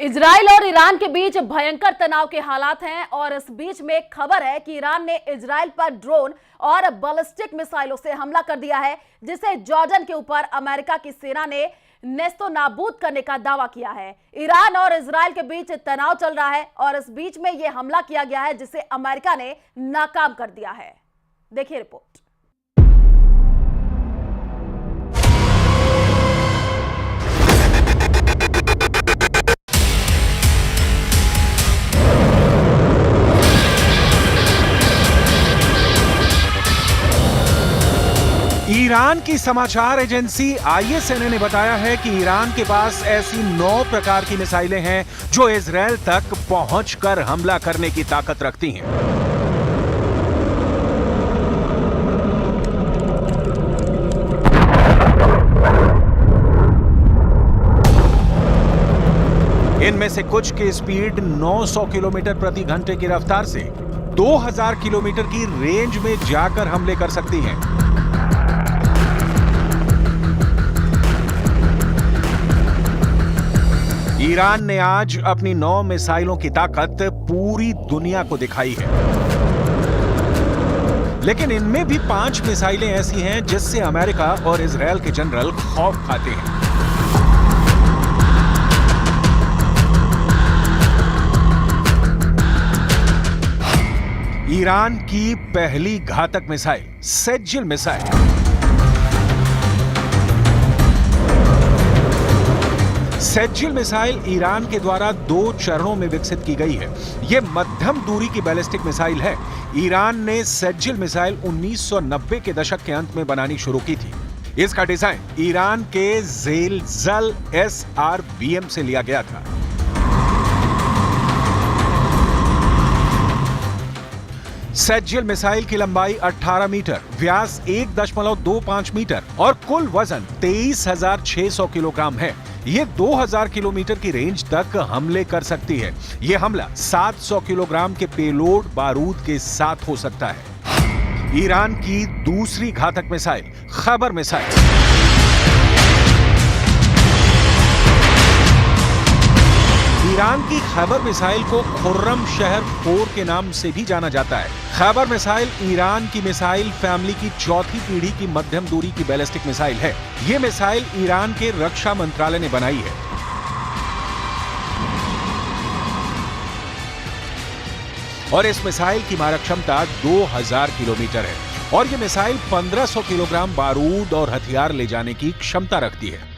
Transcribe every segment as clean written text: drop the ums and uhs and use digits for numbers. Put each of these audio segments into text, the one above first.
Israel और Iran के बीच भयंकर तनाव के हालात हैं और इस बीच में एक खबर है कि ईरान ने इजराइल पर ड्रोन और बैलिस्टिक मिसाइलों से हमला कर दिया है, जिसे जॉर्डन के ऊपर अमेरिका की सेना ने नेस्तो नाबूद करने का दावा किया है। ईरान और इजराइल के बीच तनाव चल रहा है और इस बीच में यह हमला किया गया है, जिसे अमेरिका ने नाकाम कर दिया है। देखिए रिपोर्ट। ईरान की समाचार एजेंसी ISNA ने बताया है कि ईरान के पास ऐसी 9 प्रकार की मिसाइलें हैं जो इजराइल तक पहुंचकर हमला करने की ताकत रखती हैं। इनमें से कुछ की स्पीड 900 किलोमीटर प्रति घंटे की रफ्तार से 2000 किलोमीटर की रेंज में जाकर हमले कर सकती हैं। ईरान ने आज अपनी 9 मिसाइलों की ताकत पूरी दुनिया को दिखाई है, लेकिन इनमें भी 5 मिसाइलें ऐसी हैं जिससे अमेरिका और इजराइल के जनरल खौफ खाते हैं। ईरान की पहली घातक मिसाइल सेज्जिल मिसाइल। सेज्जिल मिसाइल ईरान के द्वारा 2 चरणों में विकसित की गई है। यह मध्यम दूरी की बैलिस्टिक मिसाइल है। ईरान ने सेज्जिल मिसाइल 1990 के दशक के अंत में बनानी शुरू की थी। इसका डिजाइन ईरान के ज़ेलज़ल SRBM से लिया गया था। सेज्जिल मिसाइल की लंबाई 18 मीटर, व्यास 1.25 मीटर और कुल वजन 23,600 किलोग्राम है। ये 2000 किलोमीटर की रेंज तक हमले कर सकती है। यह हमला 700 किलोग्राम के पेलोड बारूद के साथ हो सकता है। ईरान की दूसरी घातक मिसाइल खैबर मिसाइल। ईरान की खैबर मिसाइल को खुर्रम शहर 4 के नाम से भी जाना जाता है। खैबर मिसाइल ईरान की मिसाइल फैमिली की चौथी पीढ़ी की मध्यम दूरी की बैलिस्टिक मिसाइल है। यह मिसाइल ईरान के रक्षा मंत्रालय ने बनाई है। और इस मिसाइल की मारक क्षमता 2000 किलोमीटर है और यह मिसाइल 1500 किलोग्राम बारूद और हथियार ले जाने की क्षमता रखती है।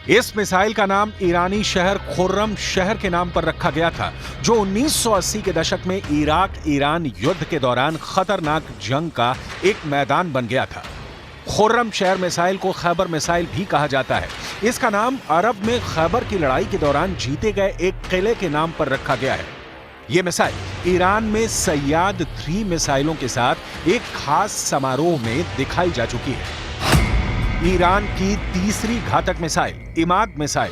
इस मिसाइल का नाम ईरानी शहर खुर्रम शहर के नाम पर रखा गया था, जो 1980 के दशक में इराक ईरान युद्ध के दौरान खतरनाक जंग का एक मैदान बन गया था। खुर्रम शहर मिसाइल को खैबर मिसाइल भी कहा जाता है। इसका नाम अरब में खैबर की लड़ाई के दौरान जीते गए एक किले के नाम पर रखा गया है। यह मिसाइल ईरान में सय्याद 3 मिसाइलों के साथ एक खास समारोह में दिखाई जा चुकी है। ईरान की तीसरी घातक missile Imad missile.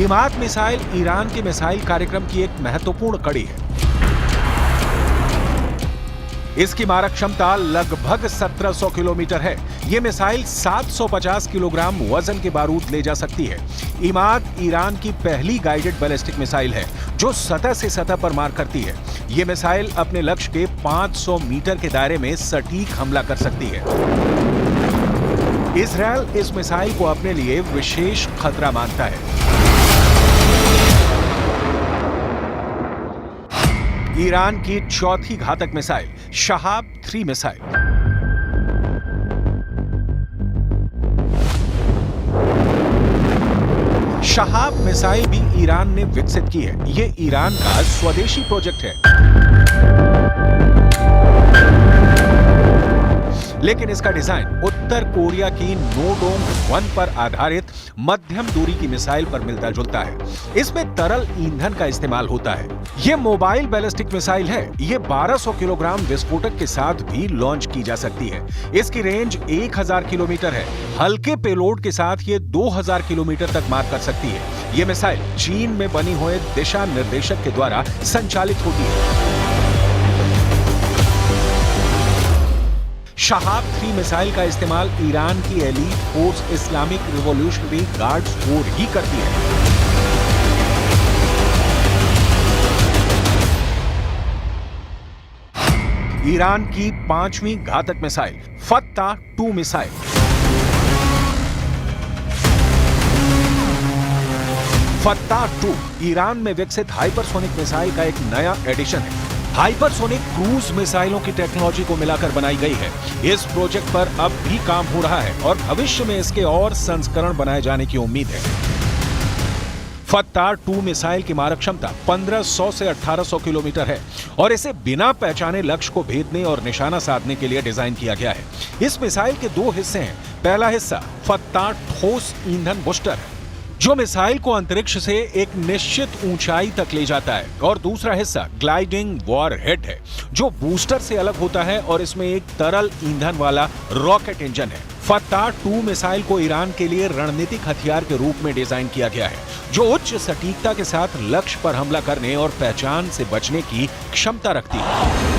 Imad missile Iran के मिसाइल कार्यक्रम की एक महत्वपूर्ण कड़ी है। इसकी मारक क्षमता लगभग 1700 किलोमीटर है। यह मिसाइल 750 किलोग्राम वजन के बारूद ले जा सकती है। इमाद ईरान की पहली गाइडेड बैलिस्टिक मिसाइल है जो सतह से सतह पर मार करती है। यह मिसाइल अपने लक्ष्य के 500 मीटर के दायरे में सटीक हमला कर सकती है। इजराइल इस मिसाइल को अपने लिए विशेष खतरा मानता है। ईरान की चौथी घातक missile Shahab 3 missile. Shahab missile भी ईरान ने विकसित की है। यह ईरान का स्वदेशी प्रोजेक्ट है, लेकिन इसका डिजाइन उत्तर कोरिया की नोडोंग 1 पर आधारित मध्यम दूरी की मिसाइल पर मिलता जुलता है। इसमें तरल ईंधन का इस्तेमाल होता है। यह मोबाइल बैलिस्टिक मिसाइल है। यह 1200 किलोग्राम विस्फोटक के साथ भी लॉन्च की जा सकती है। इसकी रेंज 1000 किलोमीटर है। हल्के पेलोड के साथ यह 2000 किलोमीटर तक मार कर सकती है। यह मिसाइल चीन में बनी हुए दिशा निर्देशक के द्वारा संचालित होती है। शहाब-3 मिसाइल का इस्तेमाल ईरान की elite force Islamic revolutionary guards corps ही करती है। ईरान की 5वीं घातक मिसाइल फत्ता-2 मिसाइल। फत्ता-2 ईरान में विकसित हाइपरसोनिक मिसाइल का एक नया एडिशन है। हाइपरसोनिक क्रूज मिसाइलों की टेक्नोलॉजी को मिलाकर बनाई गई है। इस प्रोजेक्ट पर अब भी काम हो रहा है और भविष्य में इसके और संस्करण बनाए जाने की उम्मीद है। फत्ता-2 मिसाइल की मारक क्षमता 1500 से 1800 किलोमीटर है और इसे बिना पहचाने लक्ष्य को भेदने और निशाना साधने के लिए डिजाइन किया गया है। इस मिसाइल के 2 हिस्से हैं। पहला हिस्सा फत्ता ठोस ईंधन बूस्टर है, जो मिसाइल को अंतरिक्ष से एक निश्चित ऊंचाई तक ले जाता है, और दूसरा हिस्सा ग्लाइडिंग वॉरहेड है, जो बूस्टर से अलग होता है और इसमें एक तरल ईंधन वाला रॉकेट इंजन है। फत्ता-2 मिसाइल को ईरान के लिए रणनीतिक हथियार के रूप में डिजाइन किया गया है, जो उच्च सटीकता के साथ लक्ष्य पर हमला करने और पहचान से बचने की क्षमता रखती है।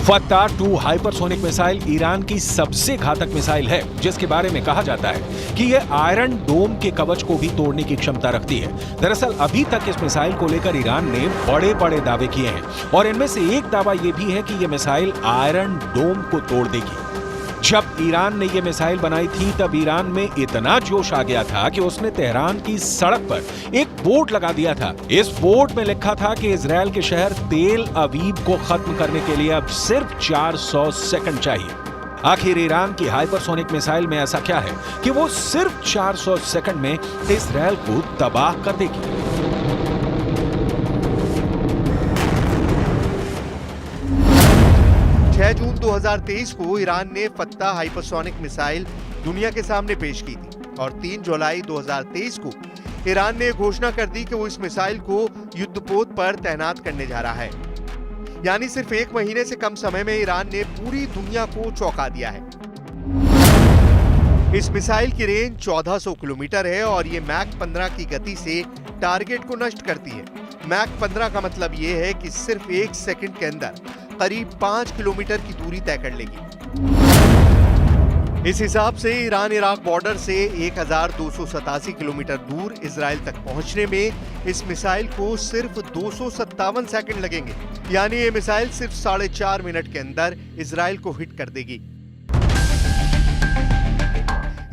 फत्ता-2 हाइपरसोनिक मिसाइल ईरान की सबसे घातक मिसाइल है, जिसके बारे में कहा जाता है कि यह आयरन डोम के कवच को भी तोड़ने की क्षमता रखती है। दरअसल अभी तक इस मिसाइल को लेकर ईरान ने बड़े-बड़े दावे किए हैं और इनमें से एक दावा यह भी है कि यह मिसाइल आयरन डोम को तोड़ देगी। जब ईरान ने यह मिसाइल बनाई थी तब ईरान में इतना जोश आ गया था कि उसने तेहरान की सड़क पर एक बोर्ड लगा दिया था। इस बोर्ड में लिखा था कि इजरायल के शहर तेल अवीव को खत्म करने के लिए अब सिर्फ 400 सेकंड चाहिए। आखिर ईरान की हाइपरसोनिक मिसाइल में ऐसा क्या है कि वो सिर्फ 400 सेकंड में इजरायल को तबाह कर देगी। 6 जून 2023 को ईरान ने फत्ता हाइपरसोनिक मिसाइल दुनिया के सामने पेश की थी और 3 जुलाई 2023 को ईरान ने घोषणा कर दी कि वो इस मिसाइल को युद्धपोत पर तैनात करने जा रहा है। यानी सिर्फ 1 महीने से कम समय में ईरान ने पूरी दुनिया को चौंका दिया है। इस मिसाइल की रेंज 1400 किलोमीटर है और ये मैक 15 की गति से टारगेट को नष्ट करती है। मैक 15 का मतलब ये है कि सिर्फ 1 सेकंड के अंदर करीब 5 किलोमीटर की दूरी तय कर लेगी। इस हिसाब से ईरान इराक बॉर्डर से 1287 किलोमीटर दूर इजराइल तक पहुंचने में इस मिसाइल को सिर्फ 257 सेकंड लगेंगे। यानी ये मिसाइल सिर्फ 4.5 मिनट के अंदर इजराइल को हिट कर देगी।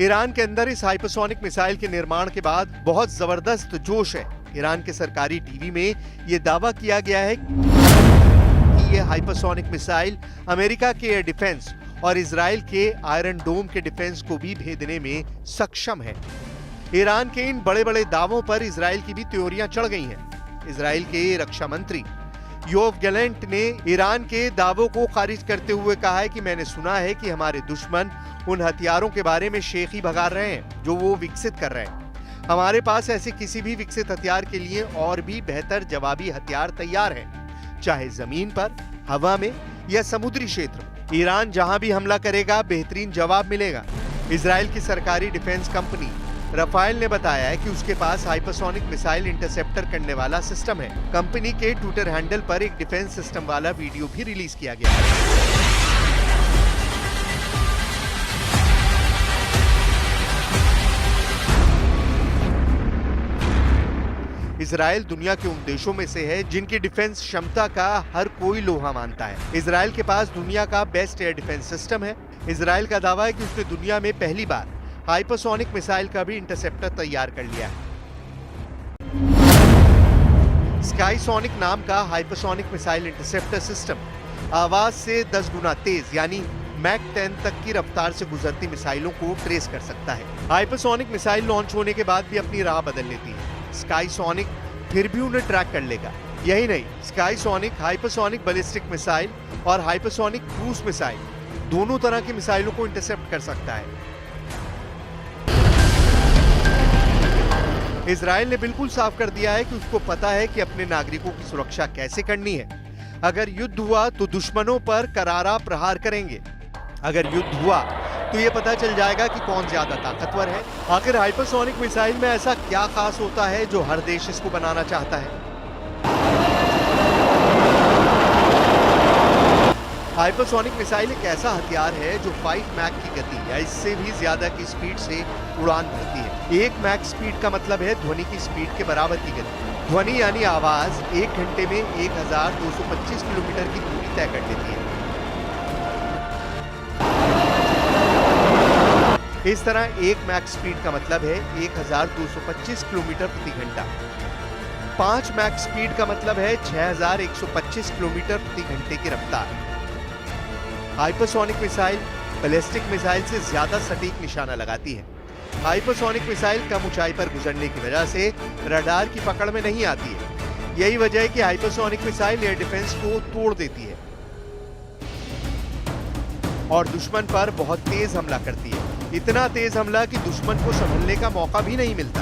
ईरान के अंदर इस हाइपरसोनिक मिसाइल के निर्माण के बाद बहुत जबरदस्त जोश है। ईरान के सरकारी टीवी में यह दावा किया गया है कि यह हाइपरसोनिक मिसाइल अमेरिका के एयर डिफेंस और इजराइल के आयरन डोम के डिफेंस को भी भेदने में सक्षम है। ईरान के इन बड़े-बड़े दावों पर इजराइल की भी त्योरियां चढ़ गई हैं। इजराइल के रक्षा मंत्री योव गैलेंट ने ईरान के दावों को खारिज करते हुए कहा है कि मैंने सुना है कि हमारे दुश्मन उन हथियारों के बारे में शेखी भगा रहे हैं जो वो विकसित कर रहे हैं। हमारे पास ऐसे किसी भी विकसित हथियार के लिए और भी बेहतर जवाबी हथियार तैयार हैं, चाहे जमीन पर, हवा में या समुद्री क्षेत्र में। ईरान जहां भी हमला करेगा बेहतरीन जवाब मिलेगा। इजराइल की सरकारी डिफेंस कंपनी रफाइल ने बताया है कि उसके पास हाइपरसोनिक मिसाइल इंटरसेप्टर करने वाला सिस्टम है। कंपनी के ट्विटर हैंडल पर एक डिफेंस सिस्टम वाला वीडियो भी रिलीज किया गया है। इजराइल दुनिया के उन देशों में से है जिनकी डिफेंस क्षमता का हर कोई लोहा मानता है। इजराइल के पास दुनिया का बेस्ट एयर डिफेंस सिस्टम है। इजराइल का दावा है कि उसने दुनिया में पहली बार हाइपरसोनिक मिसाइल का भी इंटरसेप्टर तैयार कर लिया है। स्काईसोनिक नाम का हाइपरसोनिक मिसाइल इंटरसेप्टर सिस्टम आवाज से 10 गुना तेज यानी मैक 10 तक की रफ्तार से गुजरती मिसाइलों को ट्रेस कर सकता है। हाइपरसोनिक मिसाइल लॉन्च होने के बाद भी अपनी राह बदल लेती है। स्काईसोनिक फिर भी उन्हें ट्रैक कर लेगा। यही नहीं, स्काईसोनिक हाइपरसोनिक बैलिस्टिक मिसाइल और हाइपरसोनिक क्रूज मिसाइल दोनों तरह की मिसाइलों को इंटरसेप्ट कर सकता है। इजराइल ने बिल्कुल साफ कर दिया है कि उसको पता है कि अपने नागरिकों की सुरक्षा कैसे करनी है। अगर युद्ध हुआ तो दुश्मनों पर करारा प्रहार करेंगे। अगर युद्ध हुआ तो ये पता चल जाएगा कि कौन ज्यादा ताकतवर है। आखिर हाइपरसोनिक मिसाइल में ऐसा क्या खास होता है जो हर देश इसको बनाना चाहता है? हाइपरसोनिक मिसाइल एक ऐसा हथियार है जो 5 मैक की गति या इससे भी ज्यादा की स्पीड से उड़ान भरती है। 1 मैक स्पीड का मतलब है ध्वनि की स्पीड के बराबर की गति। ध्वनि यानी आवाज 1 घंटे में 1225 किलोमीटर की दूरी तय कर लेती है। इस तरह 1 मैक स्पीड का मतलब है 1225 किलोमीटर प्रति घंटा। 5 मैक स्पीड का मतलब है 6125 किलोमीटर प्रति घंटे की रफ्तार। हाइपरसोनिक मिसाइल बैलिस्टिक मिसाइल से ज्यादा सटीक निशाना लगाती है। हाइपरसोनिक मिसाइल कम ऊंचाई पर गुजरने की वजह से रडार की पकड़ में नहीं आती है। यही वजह है कि हाइपरसोनिक मिसाइल एयर डिफेंस को तोड़ देती है और दुश्मन पर बहुत तेज हमला करती है। इतना तेज हमला कि दुश्मन को संभलने का मौका भी नहीं मिलता।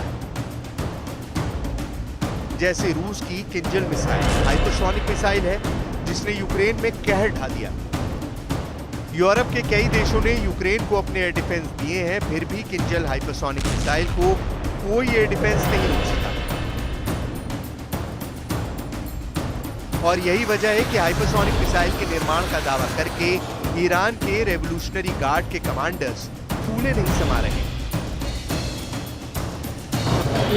जैसे रूस की किंजल मिसाइल हाइपरसोनिक मिसाइल है जिसने यूक्रेन में कहर ढा दिया। यूरोप के कई देशों ने यूक्रेन को अपने एयर डिफेंस दिए हैं, फिर भी किंजल हाइपरसोनिक मिसाइल को कोई एयर डिफेंस नहीं रोक सका। और यही वजह है कि हाइपरसोनिक मिसाइल के निर्माण का दावा करके ईरान के रेवोल्यूशनरी गार्ड के कमांडर्स फूले नहीं समा रहे।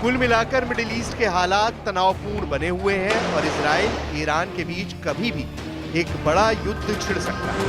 कुल मिलाकर मिडिल ईस्ट के हालात तनावपूर्ण बने हुए हैं और इजराइल ईरान के बीच कभी भी एक बड़ा युद्ध छिड़ सकता है।